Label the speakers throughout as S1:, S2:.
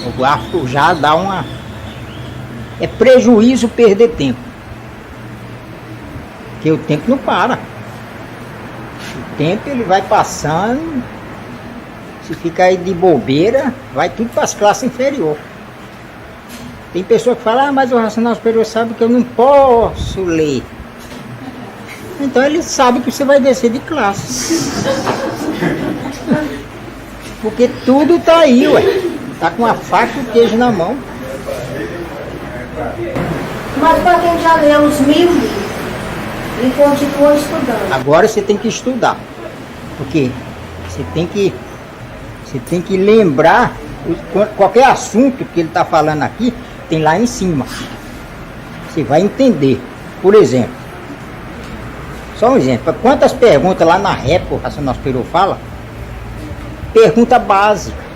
S1: O gráfico já dá uma... É prejuízo perder tempo. Porque o tempo não para. O tempo ele vai passando. Se ficar aí de bobeira, vai tudo para as classes inferiores. Tem pessoa que fala, mas o racional superior sabe que eu não posso ler. Então ele sabe que você vai descer de classe. Porque tudo tá aí, ué. Tá com a faca e o queijo na mão.
S2: Mas para quem já leu os 1000 livros e continua estudando.
S1: Agora você tem que estudar. Porque você tem que lembrar qualquer assunto que ele está falando aqui, tem lá em cima. Você vai entender. Por exemplo, só um exemplo, quantas perguntas lá na réplica o racional superior fala? Pergunta básica.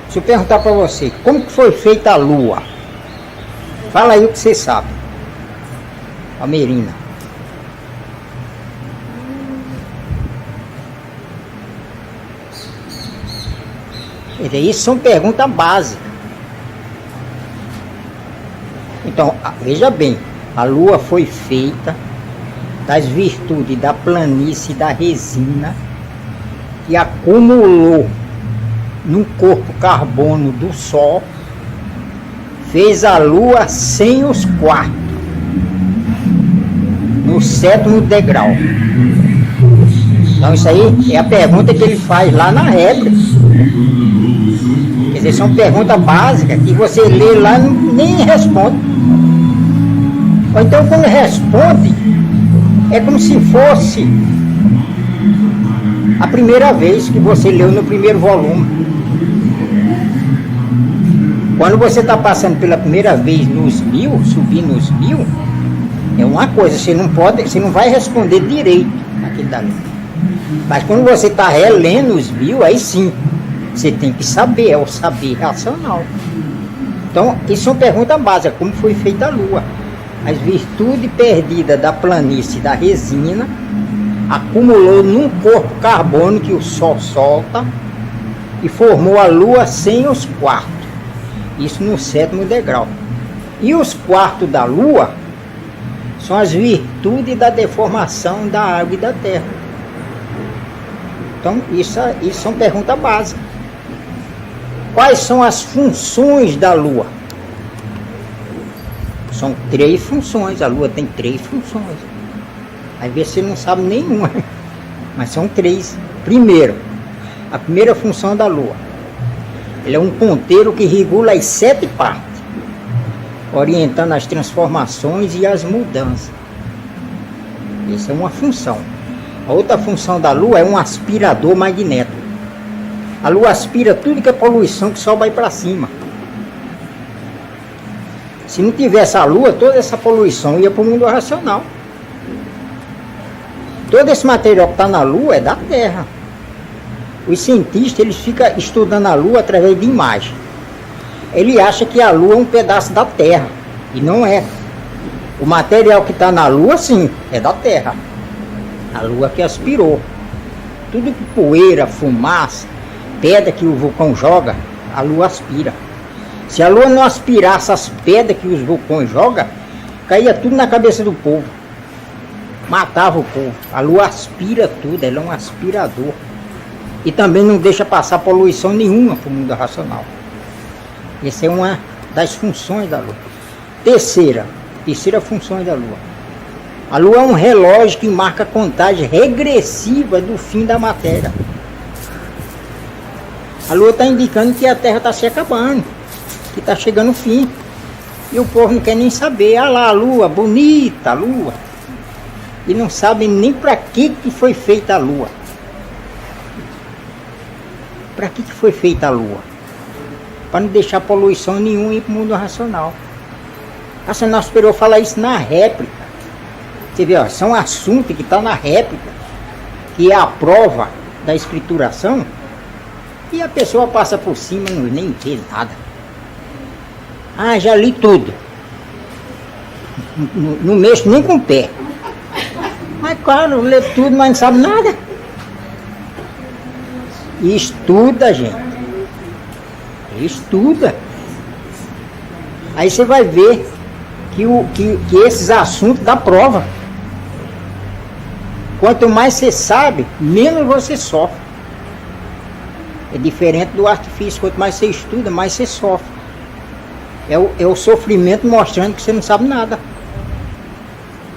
S1: Se eu perguntar para você, como que foi feita a Lua? Fala aí o que você sabe. Almerina. Isso são perguntas básicas. Então, veja bem, a Lua foi feita das virtudes da planície e da resina que acumulou num corpo carbono do Sol, fez a Lua sem os quartos, no 7º degrau. Então isso aí é a pergunta que ele faz lá na réplica. Quer dizer, são perguntas básicas que você lê lá e nem responde. Ou então quando responde, é como se fosse a primeira vez que você leu no primeiro volume. Quando você está passando pela primeira vez nos 1000, subindo nos 1000, é uma coisa, você não vai responder direito aquilo dali. Mas quando você está relendo os 1000, aí sim, você tem que saber, é o saber racional. Então, isso são perguntas básicas, como foi feita a Lua. As virtudes perdidas da planície e da resina acumulou num corpo carbono que o Sol solta e formou a Lua sem os quartos. Isso no 7º degrau. E os quartos da Lua são as virtudes da deformação da água e da terra. Então, isso são perguntas básicas. Quais são as funções da Lua? São 3 funções. A Lua tem 3 funções. Às vezes você não sabe nenhuma, mas são 3. Primeiro, a primeira função da Lua. Ele é um ponteiro que regula as 7 partes, orientando as transformações e as mudanças. Essa é uma função. A outra função da Lua é um aspirador magnético. A Lua aspira tudo que é poluição que só vai para cima. Se não tivesse a Lua, toda essa poluição ia para o mundo racional. Todo esse material que está na Lua é da Terra. Os cientistas eles ficam estudando a Lua através de imagem. Ele acha que a Lua é um pedaço da Terra. E não é. O material que está na Lua, sim, é da Terra. A Lua que aspirou. Tudo que poeira, fumaça, pedra que o vulcão joga, a Lua aspira. Se a Lua não aspirasse as pedras que os vulcões jogam, caía tudo na cabeça do povo. Matava o povo. A Lua aspira tudo, ela é um aspirador. E também não deixa passar poluição nenhuma para o mundo racional. Essa é uma das funções da Lua. Terceira função da Lua. A Lua é um relógio que marca a contagem regressiva do fim da matéria. A Lua está indicando que a Terra está se acabando, que está chegando o fim. E o povo não quer nem saber. Ah lá, a Lua, bonita a Lua. E não sabem nem para que foi feita a Lua. Para que foi feita a Lua? Para não deixar poluição nenhuma ir para o mundo racional. A racional superior fala isso na réplica. Você vê, ó, são assuntos que estão na réplica, que é a prova da escrituração, e a pessoa passa por cima e nem vê nada. Ah, já li tudo. Não mexo nem com o pé. Mas claro, lê tudo, mas não sabe nada. E estuda, gente. Estuda. Aí você vai ver que esses assuntos dá prova. Quanto mais você sabe, menos você sofre. É diferente do artifício. Quanto mais você estuda, mais você sofre. É o sofrimento mostrando que você não sabe nada.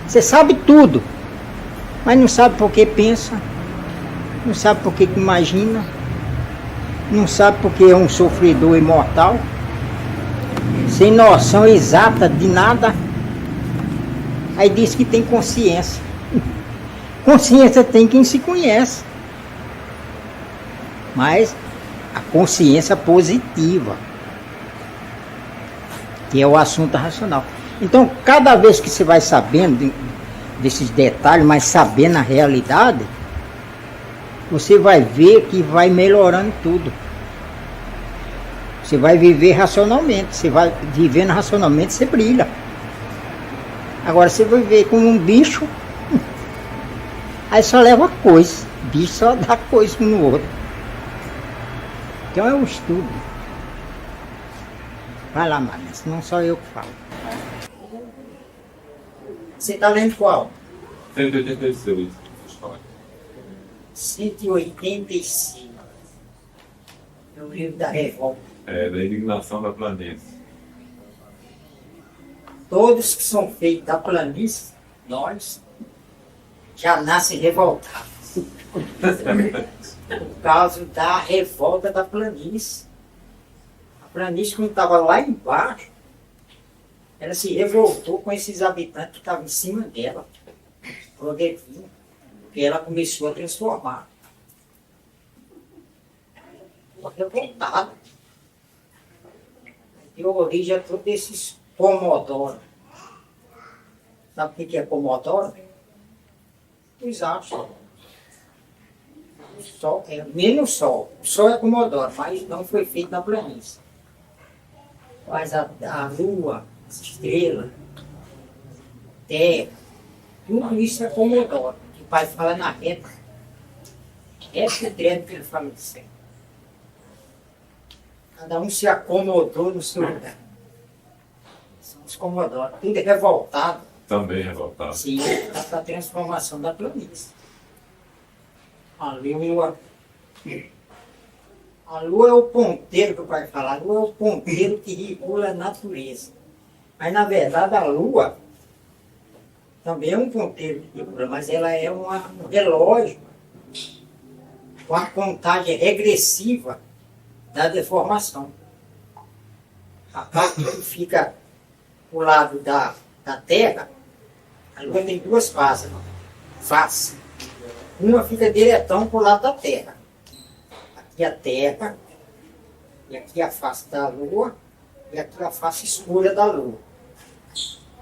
S1: Você sabe tudo, mas não sabe por que pensa, não sabe por que imagina, não sabe por que é um sofredor imortal, sem noção exata de nada. Aí diz que tem consciência. Consciência tem quem se conhece, mas a consciência positiva, que é o assunto racional. Então, cada vez que você vai sabendo desses detalhes, mas sabendo a realidade, você vai ver que vai melhorando tudo. Você vai viver racionalmente. Você vai vivendo racionalmente, você brilha. Agora você vai viver como um bicho, aí só leva coisa. Bicho só dá coisa um no outro. Então é um estudo. Vai lá, Maria, senão só eu que falo. Você está lendo qual?
S3: 186.
S1: 185. É o livro da revolta.
S3: É, da indignação da planície.
S1: Todos que são feitos da planície, nós, já nascem revoltados. Por causa da revolta da planície. A planície, quando estava lá embaixo, ela se revoltou com esses habitantes que estavam em cima dela, porque ela começou a transformar. Ficou revoltada. Deu origem a todos esses Pomodoro. Sabe o que é Pomodoro? Vocês acham? Sol, menos Sol. O Sol é Pomodoro, mas não foi feito na planície. Mas a Lua, as estrelas, Terra, tudo isso é Pomodoro. Que o Pai fala na reta. Esse é o treino que ele fala de céu. Cada um se acomodou no seu lugar. São os Pomodoro. Tudo é revoltado.
S3: Também revoltado.
S1: Sim, a transformação da planície. A Lua é o ponteiro que o Pai fala. A Lua é o ponteiro que regula a natureza. Mas, na verdade, a Lua também é um ponteiro que regula, mas ela é um relógio com a contagem regressiva da deformação. A parte que fica do lado da Terra, a Lua tem duas faces. Uma fica diretão para o lado da Terra. Aqui a Terra, e aqui a face da Lua, e aqui a face escura da Lua.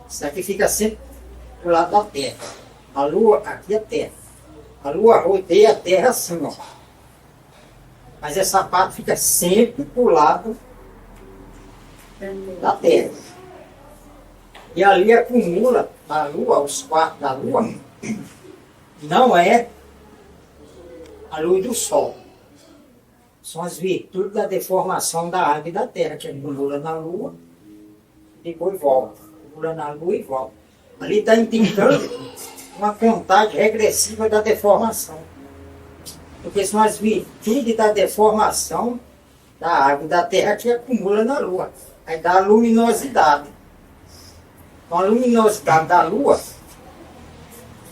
S1: Isso aqui fica sempre para o lado da Terra. A Lua, aqui a Terra. A Lua rodeia a Terra assim, ó. Mas essa parte fica sempre para o lado da Terra. E ali acumula a Lua, os quartos da Lua, não é a luz do Sol. São as virtudes da deformação da água e da Terra, que acumula na Lua, depois volta. Acumula na Lua e volta. Ali está indicando uma contagem regressiva da deformação. Porque são as virtudes da deformação da água e da Terra que acumula na Lua. Aí dá a luminosidade. Então, a luminosidade da Lua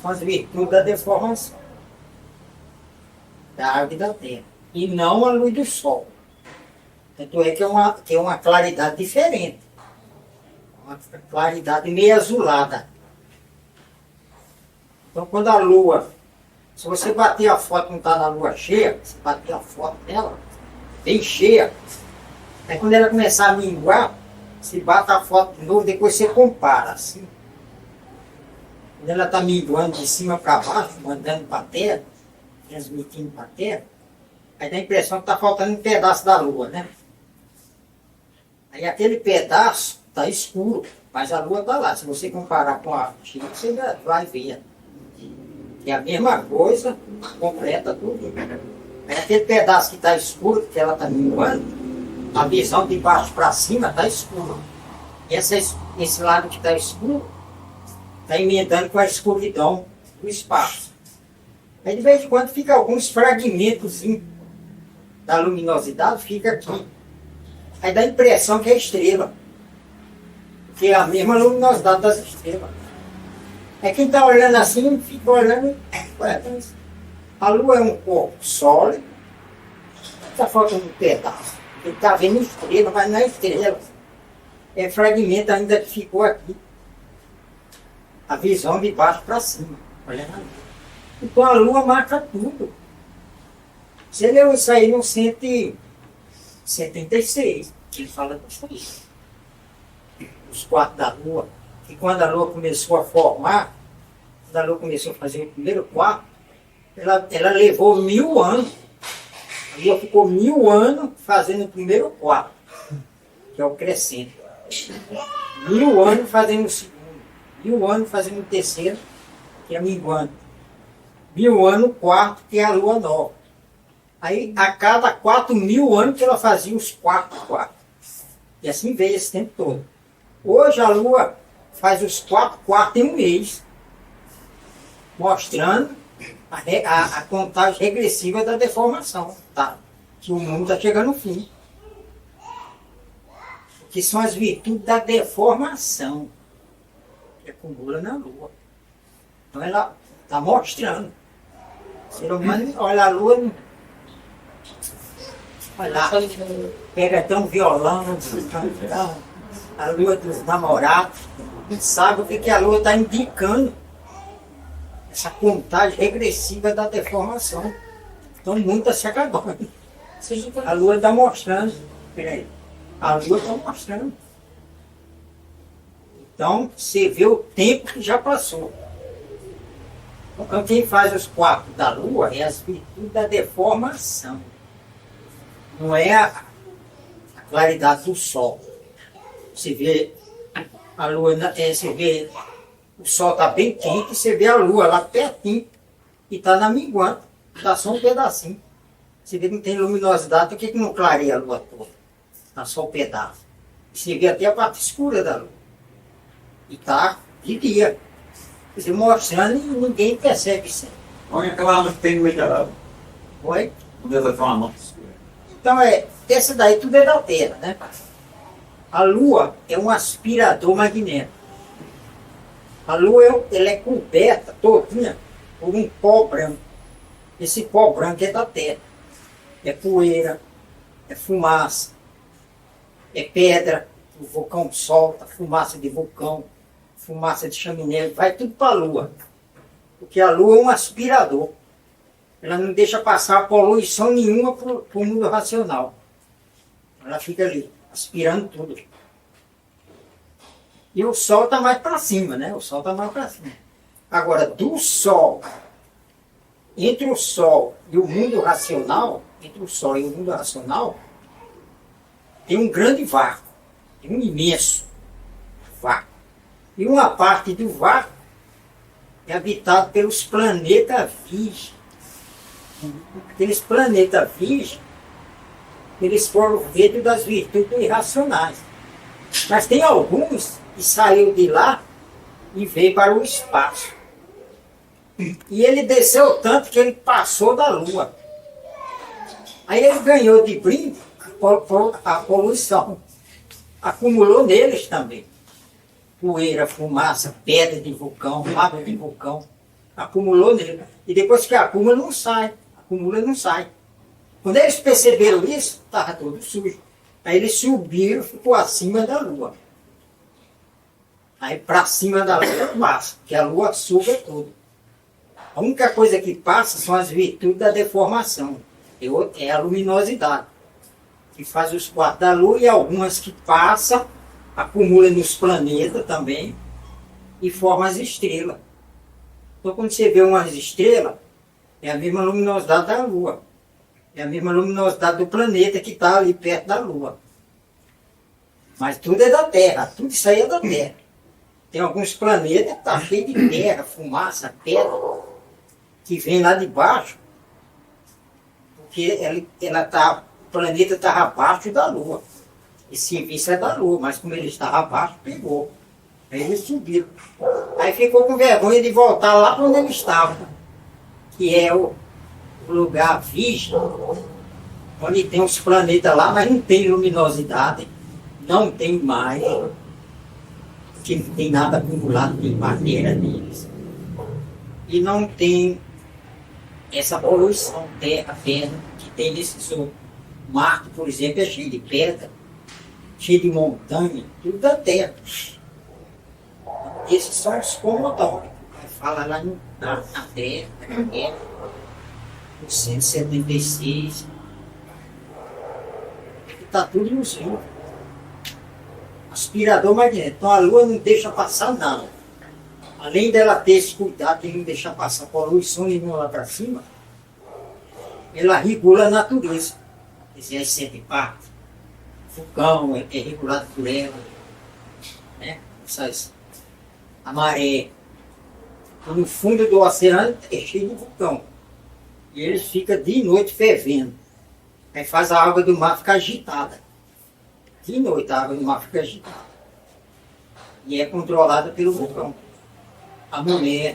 S1: são as virtudes da deformação da água e da Terra. E não a luz do Sol. Tanto é que é uma claridade diferente. Uma claridade meio azulada. Então, quando a Lua, se você bater a foto, não está na Lua cheia, você bater a foto dela, bem cheia, aí quando ela começar a minguar, você bate a foto de novo, depois você compara, assim. Quando ela está minguando de cima para baixo, mandando para a Terra, transmitindo para a Terra, aí dá a impressão que está faltando um pedaço da Lua, né? Aí aquele pedaço está escuro, mas a Lua está lá. Se você comparar com a China, você vai ver. É a mesma coisa, completa tudo. Aí aquele pedaço que está escuro, que ela está minguando, a visão de baixo para cima está escura. E esse lado que está escuro está emendando com a escuridão do espaço. Aí de vez em quando fica alguns fragmentos da luminosidade, fica aqui. Aí dá a impressão que é estrela. Que é a mesma luminosidade das estrelas. É quem está olhando assim, fica olhando. A Lua é um corpo sólido, está faltando um pedaço. Ele está vendo estrela, mas não é estrela. É fragmento ainda que ficou aqui. A visão de baixo para cima. Olhando a Lua. Então a Lua marca tudo. Você leu isso aí no 176, que ele fala disso aí. Os quatro da Lua. E quando a Lua começou a formar, quando a Lua começou a fazer o primeiro quarto, ela levou 1000 anos. A Lua ficou 1000 anos fazendo o primeiro quarto, que é o crescente. 1000 anos fazendo o segundo. 1000 anos fazendo o terceiro, que é minguante. 1000 anos o quarto, que é a Lua nova. Aí a cada 4000 anos que ela fazia os quatro. E assim veio esse tempo todo. Hoje a Lua faz os 4 quartos em um mês, mostrando a contagem regressiva da deformação, tá? Que o mundo está chegando ao fim. Que são as virtudes da deformação que acumula na Lua. Então ela está mostrando. O ser humano olha a Lua, olha lá, pega até um violão, a Lua dos namorados, a gente sabe o que a Lua está indicando. Essa contagem regressiva da deformação. Então o mundo está se acabando. A Lua está mostrando. Peraí. A Lua está mostrando. Então você vê o tempo que já passou. Então quem faz os quartos da Lua é as virtudes da deformação. Não é a claridade do Sol. Você vê a Lua, você vê o Sol está bem quente, você vê a Lua lá pertinho e está na minguante, está só um pedacinho. Você vê que não tem luminosidade, por que não clareia a Lua toda? Está só um pedaço. Você vê até a parte escura da Lua. E está de dia. Você mostrando e ninguém percebe isso.
S3: Olha aquela arma que tem no meio da água.
S1: Oi?
S3: Onde ela tem uma mão escura.
S1: Então essa daí tudo é da Terra, né? A Lua é um aspirador magnético. A Lua ela é coberta todinha por um pó branco. Esse pó branco é da Terra. É poeira, é fumaça, é pedra, o vulcão solta, fumaça de vulcão, fumaça de chaminé, vai tudo para a Lua. Porque a Lua é um aspirador. Ela não deixa passar poluição nenhuma para o mundo racional. Ela fica ali, aspirando tudo. E o Sol está mais para cima, né? O Sol está mais para cima. Agora, do Sol, entre o Sol e o mundo racional, entre o Sol e o mundo racional, tem um grande vácuo, tem um imenso vácuo. E uma parte do vácuo é habitado pelos planetas virgens. Aqueles planetas virgens, eles foram feitos das virtudes irracionais. Mas tem alguns que saiu de lá e veio para o espaço. E ele desceu tanto que ele passou da Lua. Aí ele ganhou de brinde a poluição. Acumulou neles também. Poeira, fumaça, pedra de vulcão, água de vulcão. Acumulou nele. E depois que acumula, não sai. Acumula, não sai. Quando eles perceberam isso, estava todo sujo. Aí eles subiram, ficou acima da Lua. Aí para cima da Lua passa, porque a Lua suga tudo. A única coisa que passa são as virtudes da deformação. É a luminosidade, que faz os quartos da Lua, e algumas que passam, acumulam nos planetas também, e formam as estrelas. Então quando você vê umas estrelas, é a mesma luminosidade da Lua. É a mesma luminosidade do planeta que está ali perto da Lua. Mas tudo é da Terra, tudo isso aí é da Terra. Tem alguns planetas que estão cheios de terra, fumaça, pedra, que vem lá de baixo, porque ela está planeta estava abaixo da Lua. Esse serviço é da Lua, mas como ele estava abaixo, pegou. Aí eles subiram. Aí ficou com vergonha de voltar lá para onde ele estava, que é o lugar virgem, onde tem os planetas lá, mas não tem luminosidade, não tem mais, porque não tem nada acumulado de madeira neles. E não tem essa poluição terra, que tem nesses outros. Marte, por exemplo, é cheio de pedra, cheio de montanha, tudo da terra. Esses são os comodórios. Fala lá na terra, na guerra, o 176. Está tudo nos livros. Aspirador magnético. Então a Lua não deixa passar nada. Além dela ter esse cuidado de não deixar passar poluição nenhuma lá para cima, ela regula a natureza. Quer dizer, as sete partes. O vulcão é regulado por ela. Né? A maré. No fundo do oceano é cheio de vulcão. E eles ficam de noite fervendo. Aí faz a água do mar ficar agitada. De noite a água do mar fica agitada. E é controlada pelo vulcão. A mulher,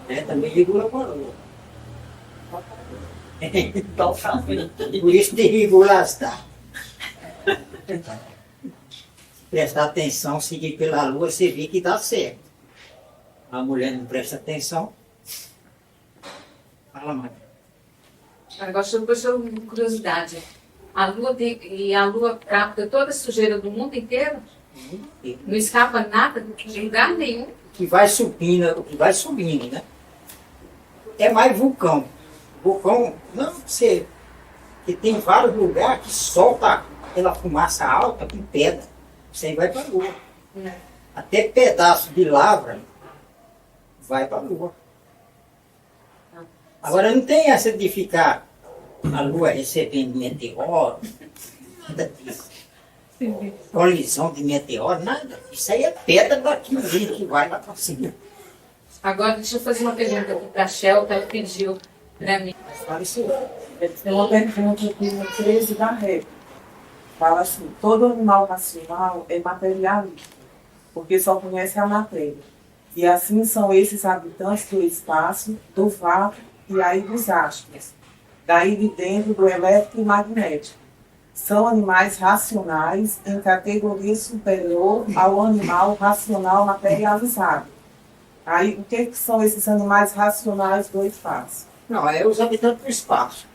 S1: né, também regula com a Lua. Por isso de regular as datas. Prestar atenção, seguir pela Lua, você vê que dá certo. A mulher não presta atenção. Fala mais.
S4: Agora, deixa eu uma curiosidade. A Lua capta toda a sujeira do mundo inteiro? Não escapa nada de lugar nenhum?
S1: O que vai subindo, né? É mais vulcão. Vulcão, não sei, que tem vários lugares que solta aquela fumaça alta com pedra. Isso aí vai para a Lua. Até pedaço de lavra vai para a Lua. Agora não tem essa de ficar a Lua recebendo meteoro, nada disso. Colisão de meteoro, nada. Isso aí é pedra daqui que vai lá para cima.
S4: Agora deixa eu fazer uma pergunta aqui para a Shelta, ela pediu para mim.
S1: Fala isso.
S5: Tem uma pergunta aqui no 13 da regra. Fala assim, todo animal racional é materialista, porque só conhece a matéria. E assim são esses habitantes do espaço, do vácuo e aí dos astros, daí de dentro do elétrico e magnético. São animais racionais em categoria superior ao animal racional materializado. Aí, o que são esses animais racionais do espaço?
S1: Não, é os habitantes do espaço.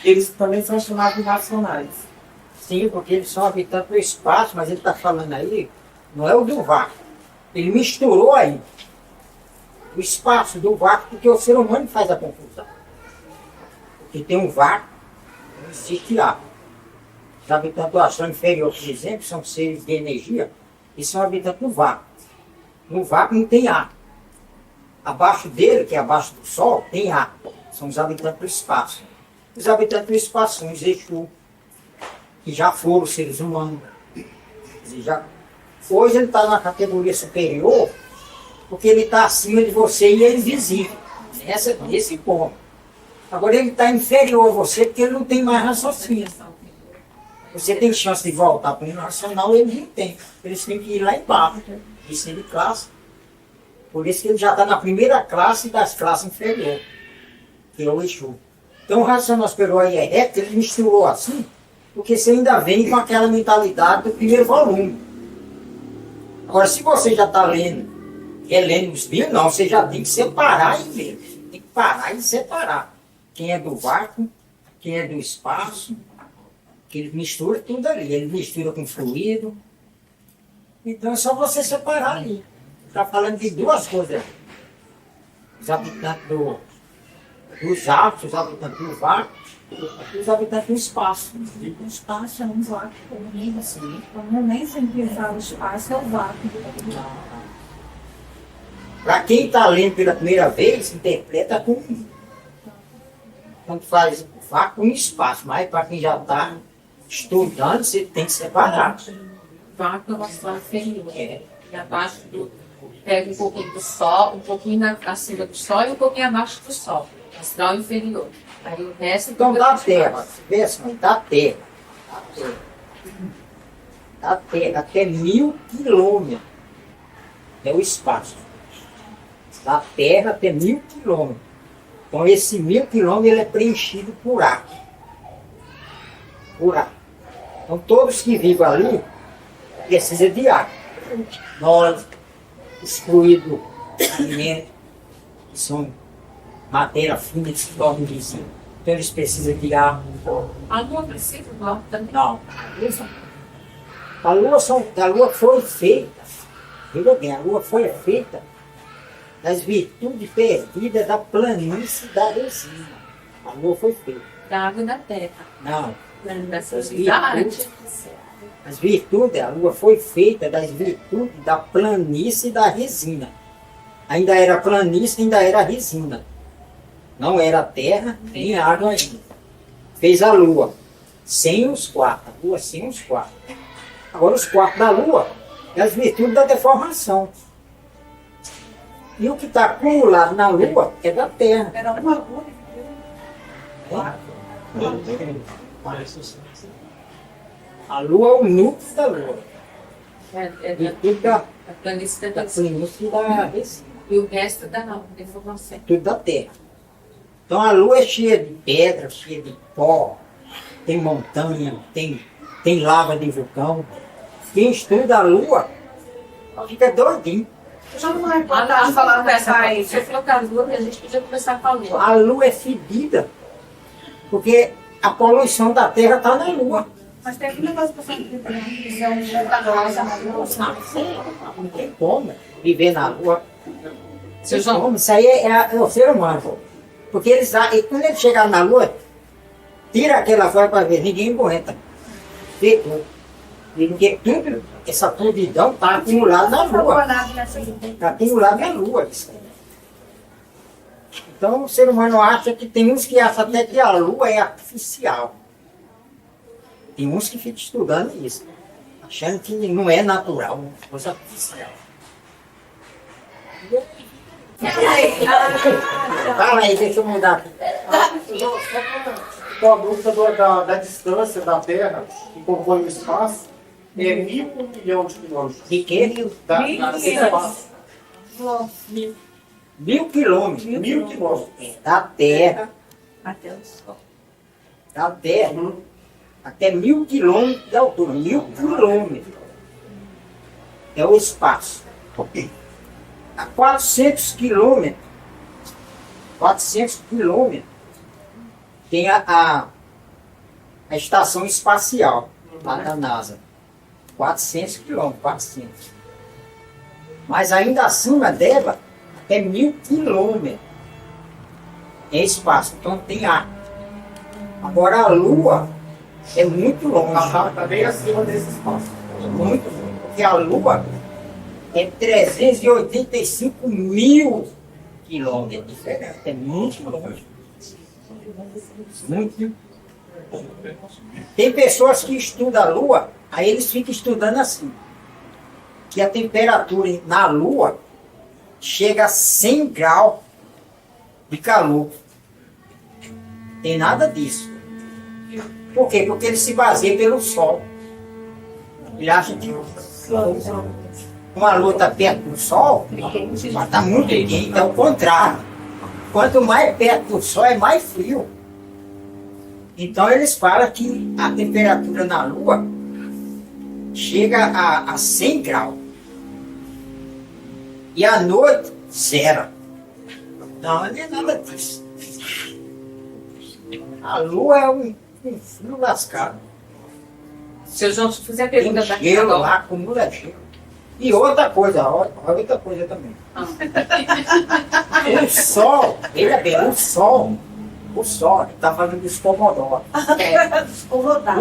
S5: Eles também são chamados de racionais.
S1: Sim, porque eles são habitantes do espaço, mas ele está falando aí, não é o do vácuo. Ele misturou aí o espaço do vácuo, porque o ser humano faz a confusão. Porque tem um vácuo, não existe ar. Os habitantes do astral inferior, por exemplo, são seres de energia e são habitantes do vácuo. No vácuo não tem ar. Abaixo dele, que é abaixo do Sol, tem ar. São os habitantes do espaço. Os habitantes do espaço são os Exu, que já foram seres humanos. Hoje ele está na categoria superior, porque ele está acima de você e é invisível. Nesse ponto. Agora ele está inferior a você porque ele não tem mais raciocínio. Você tem chance de voltar para o racional, eles não têm. Eles têm que ir lá embaixo, descer de classe. Por isso que ele já está na primeira classe das classes inferiores, que é o Exu. Então o racional superior aí é reto, ele misturou assim, porque você ainda vem com aquela mentalidade do primeiro volume. Agora, se você já está lendo, relendo os livros, não, você já tem que separar e ver. Tem que parar e separar. Quem é do vácuo, quem é do espaço, que ele mistura tudo ali. Ele mistura com fluido. Então é só você separar ali. Está falando de duas coisas. Os habitantes dos astros, os habitantes do vácuo, e os habitantes do espaço.
S6: O espaço é um vácuo comigo, assim. Eu nem sempre falo espaço, é o vácuo.
S1: Para quem está lendo pela primeira vez, interpreta como quando faz vácuo e espaço, mas para quem já está estudando, você tem que separar.
S4: Vácuo é uma situação inferior. E abaixo do. Pega um pouquinho do Sol, um pouquinho acima do Sol e um pouquinho abaixo do Sol. Astral inferior. Aí o resto
S1: Então,
S4: tudo
S1: da
S4: é de
S1: Terra,
S4: baixo.
S1: vê assim, da Terra até 1000 quilômetros é o espaço. Da Terra até 1000 quilômetros. Então, esse 1000 quilômetros ele é preenchido por ar. Por ar. Então, todos que vivem ali precisam de ar. Nós, excluído alimentos, que são matéria fina que se torna invisível. Então, eles precisam de ar.
S4: A lua precisa do ar também.
S1: Não. A Lua foi feita, veja bem, a Lua foi feita das virtudes perdidas da planície da resina. A Lua foi feita.
S4: Da água e da terra.
S1: Não.
S4: Da
S1: As
S4: sociedade.
S1: virtudes, as virtudes, a Lua foi feita das virtudes da planície da resina. Ainda era planície, ainda era resina. Não era terra, nem água ainda. Fez a Lua sem os quartos, a Lua sem os quartos. Agora os quartos da Lua é as virtudes da deformação. E o que está acumulado na Lua é da Terra.
S5: Era uma lua.
S1: A Lua é o núcleo da Lua.
S4: É
S1: Virtude da
S4: da planície da
S1: planície da resina.
S4: E o resto da informação.
S1: Tudo da Terra. Então a Lua é cheia de pedra, cheia de pó, tem montanha, tem lava de vulcão. Quem estuda a Lua fica doidinho.
S2: Já não é
S4: A
S2: importante
S4: falar
S2: falar
S4: dessa
S2: dessa
S4: aí. Se eu colocar a lua, a gente podia começar com a lua.
S1: A Lua é fedida, porque a poluição da Terra está na Lua.
S6: Mas tem aquele negócio que você
S1: Não tem como viver na Lua.
S4: Seu João,
S1: Como? Isso aí é o ser humano. Porque quando eles chegaram na Lua, tira aquela folha para ver, ninguém aguenta. Porque tudo, essa podridão está acumulada na Lua. Está acumulado na Lua. Isso aí. Então o ser humano acha que tem uns que acham até que a Lua é artificial. Tem uns que ficam estudando isso, achando que não é natural, é coisa artificial. Fala aí, deixa eu mudar aqui.
S7: Com a dúvida da distância da Terra, que compõe o espaço, é 1.000 milhões de quilômetros.
S1: De quê?
S7: Da espaço.
S1: 1000 quilômetros.
S7: 1.000 quilômetros.
S1: Da Terra,
S4: até o sol.
S1: da Terra, até 1000 quilômetros de altura. 1000 quilômetros é o espaço. A 400 quilômetros, tem a estação espacial lá da NASA. 400 quilômetros, 400. Mas ainda acima dela, é 1000 quilômetros. É espaço, então tem ar. Agora a Lua é muito longe.
S7: Está bem acima desse espaço.
S1: Muito longe. Porque a Lua é 385 mil quilômetros. Diferente. É muito longe. Muito. Tem pessoas que estudam a Lua, aí eles ficam estudando assim. Que a temperatura na Lua chega a 100 graus de calor. Tem nada disso. Por quê? Porque ele se baseia pelo Sol. Ele acha que uma Lua está perto do Sol, mas está muito quente, é o contrário. Quanto mais perto do Sol, é mais frio. Então eles falam que a temperatura na Lua chega a 100 graus. E à noite, zero. Não, não é nada disso. A Lua é um frio lascado.
S4: Seu João, deixa eu fazer a
S1: Tem
S4: pergunta da
S1: gelo
S4: Carol.
S1: lá, acumula gelo. E outra coisa, olha outra coisa também. O Sol, veja bem, o Sol, está falando dos Pomodoro.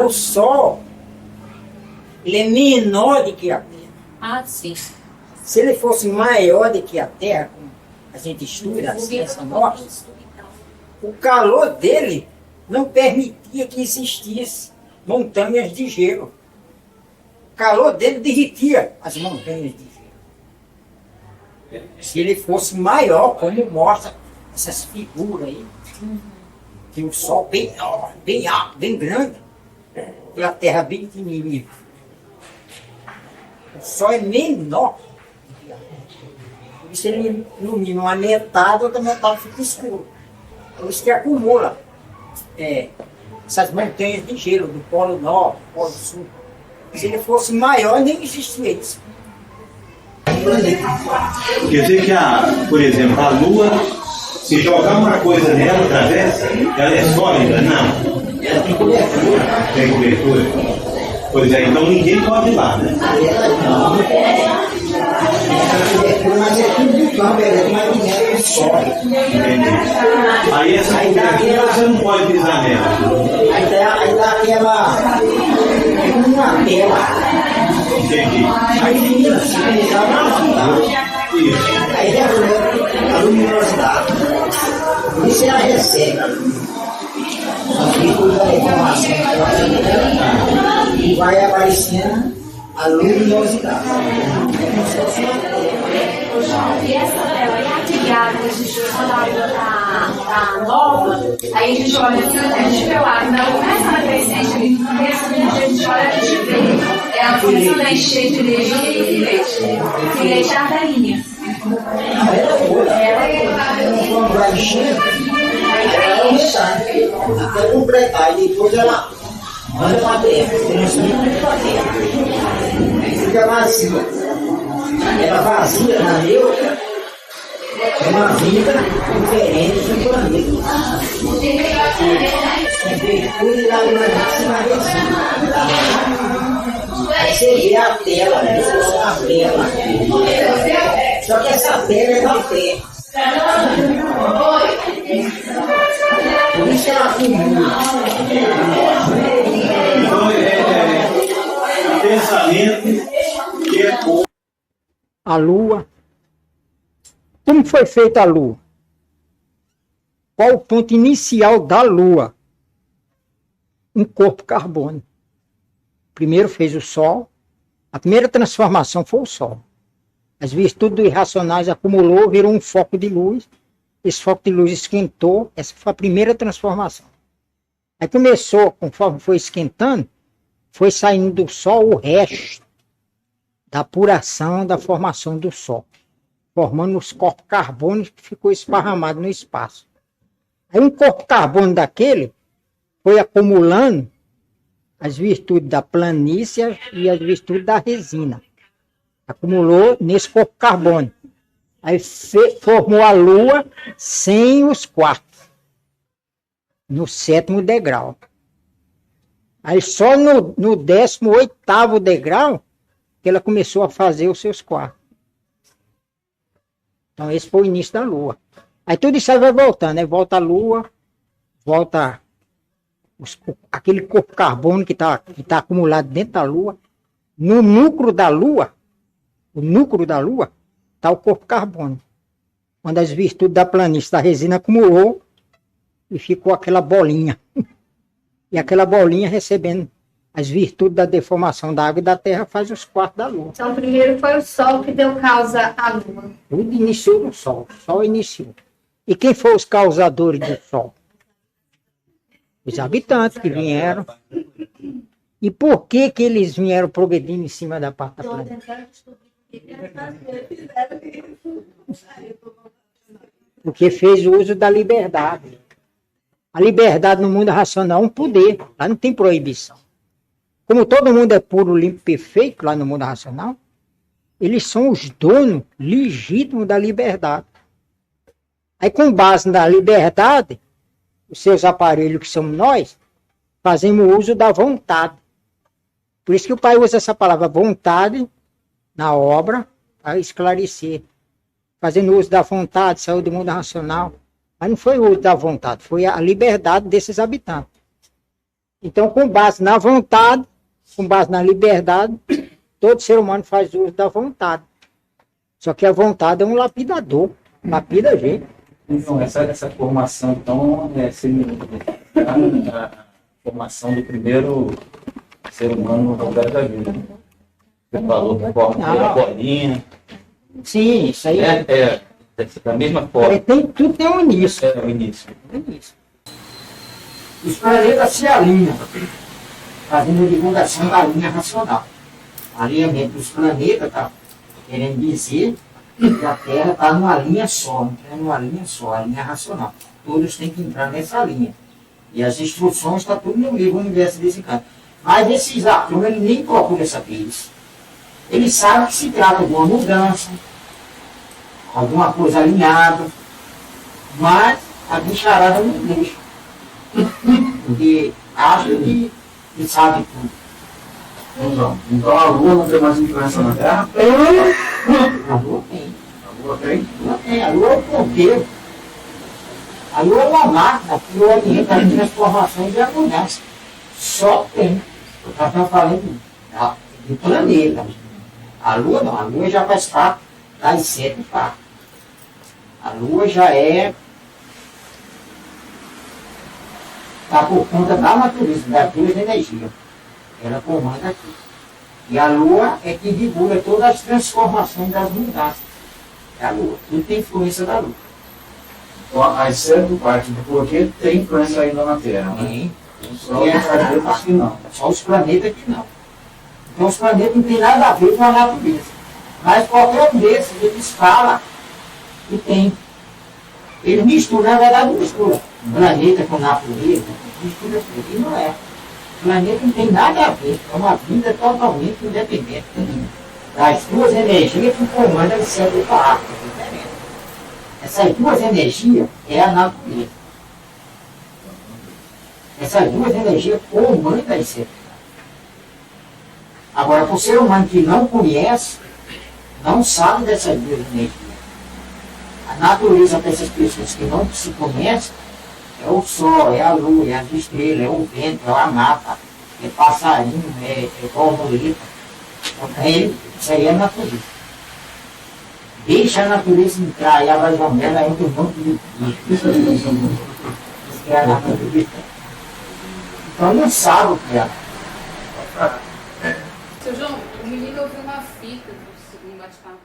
S1: O Sol, ele é menor do que a Terra.
S4: Ah, sim.
S1: Se ele fosse maior do que a Terra, como a gente estuda, a ciência mostra, o calor dele não permitia que existisse montanhas de gelo. O calor dele derretia as montanhas de gelo. Se ele fosse maior, como mostra essas figuras aí. Tem um sol bem enorme, bem alto, bem grande. E a terra bem pequenininha. O sol é menor. Por isso ele ilumina uma metade, outra metade fica escuro. Por isso que acumula essas montanhas de gelo do Polo Norte, do Polo Sul. Se ele fosse maior, nem existia isso.
S8: Quer dizer que, por exemplo, a Lua, se jogar uma coisa nela, atravessa, ela é sólida? Não.
S1: Ela tem cobertura.
S8: Tem cobertura? Pois é, então ninguém pode ir lá, né?
S1: Não, não pode. Mas é tudo do campo, é magnético e sobe.
S8: Entendi. Aí essa cobertura você não pode pisar nela.
S1: Aí dá aquela. É como uma tela.
S8: Entendi.
S1: Aí fica assim, pisar na
S8: Isso.
S1: aí reflete a luminosidade. Por isso ela recebe a figura da informação e vai aparecendo a luminosidade.
S4: E essa tela é ativada, a gente quando a água tá nova, aí a gente olha, a gente vê o ar, ainda começa a crescente ali no começo, a gente olha, a gente vê. Ela começando a encher de energia e filete. Filete é a telinha.
S1: Quando vai enchendo, ela aumentar, até completar, e depois ela manda para dentro, transmite para dentro. Aí fica vazia. Ela vazia na neutra, é uma vida diferente do planeta. Temperatura da lua máxima aí você vê a tela, a tela. Só que essa tela é da terra. Por isso ela acumula.
S8: Então pensamento que é pouco.
S1: A Lua. Como foi feita a Lua? Qual o ponto inicial da Lua? Um corpo carbônico. Primeiro fez o Sol. A primeira transformação foi o Sol. As virtudes dos irracionais acumulou, virou um foco de luz. Esse foco de luz esquentou. Essa foi a primeira transformação. Aí começou, conforme foi esquentando, foi saindo do Sol o resto da apuração da formação do Sol, formando os corpos carbônicos que ficou esparramado no espaço. Aí um corpo carbônico daquele foi acumulando as virtudes da planície e as virtudes da resina. Acumulou nesse corpo carbônico. Aí formou a Lua sem os quartos, no 7º degrau. Aí só no 18º degrau que ela começou a fazer os seus quartos. Então esse foi o início da Lua. Aí tudo isso aí vai voltando, né? Volta a Lua, volta aquele corpo carbônico que tá acumulado dentro da Lua. No núcleo da Lua, está o corpo carbônico. Quando as virtudes da planície da resina acumulou e ficou aquela bolinha. E aquela bolinha recebendo as virtudes da deformação da água e da terra faz os quartos da Lua.
S2: Então, primeiro foi o Sol que deu causa à Lua.
S1: Tudo iniciou no Sol. O Sol iniciou. E quem foram os causadores do Sol? Os habitantes que vieram. E por que eles vieram progredindo em cima da parte da planeta? Porque fez o uso da liberdade. A liberdade no mundo racional é um poder. Lá não tem proibição. Como todo mundo é puro, limpo, perfeito lá no mundo racional, eles são os donos legítimos da liberdade. Aí, com base na liberdade, os seus aparelhos, que somos nós, fazemos uso da vontade. Por isso que o pai usa essa palavra vontade na obra para esclarecer. Fazendo uso da vontade, saiu do mundo racional. Mas não foi o uso da vontade, foi a liberdade desses habitantes. Então, com base na vontade, com base na liberdade, todo ser humano faz uso da vontade. Só que a vontade é um lapidador, lapida a gente.
S3: Então, essa formação, então, a formação do primeiro ser humano no lugar da vida. Você falou que forma a bolinha.
S1: Sim, isso aí.
S3: Da mesma forma.
S1: Tudo tem um início.
S3: É o início.
S1: Os planetas se alinham, fazendo a divulgação da linha racional. Alinhamento dos planetas está querendo dizer que a Terra está numa linha só, não é numa linha só, a linha racional. Todos têm que entrar nessa linha. E as instruções estão tudo no livro Universo Desencanto. Mas esses alunos, eles nem procuram saber isso. Eles sabem que se trata de uma mudança, alguma coisa alinhada, mas a bicharada não deixa. Porque acha que sabe tudo.
S7: Então a Lua não tem mais influência na Terra?
S1: A Lua tem.
S7: A Lua tem?
S1: A Lua é o ponteiro. A Lua é uma máquina que orienta as transformações e a mudança. Só tem. Nós estamos falando de planeta. A Lua não, a Lua já faz parte das 7 partes. A Lua já está por conta da natureza, das 2 energias. Ela comanda aqui. E a Lua é que divulga todas as transformações das mudanças. É a Lua. Tudo tem influência da Lua.
S7: Então, as 7 partes do porquê tem influência ainda na Terra, né?
S1: Tem.
S7: Só os planetas que não.
S1: Só os planetas que não. Então os planetas não tem nada a ver com a natureza. Mas qualquer um desses, eles falam que tem. Eles misturam, na verdade não misturam. Planeta com natureza, mistura tudo. E não é. O planeta não tem nada a ver. É uma vida totalmente independente. Das 2 energias que comandam o céu do parque. Essas 2 energias é a natureza. Essas 2 energias comandam esse céu. Agora, para o ser humano que não conhece, não sabe dessas 2 energias. A natureza dessas pessoas que não se conhecem é o sol, é a lua, é as estrelas, é o vento, é a mata, é passarinho, é borboleta. Isso aí é a natureza. Deixa a natureza entrar e abre a janela, entra um monte de bicho. Isso é a natureza. Então não sabe o que é.
S9: Seu João, o menino ouviu uma fita do segundo Vaticano.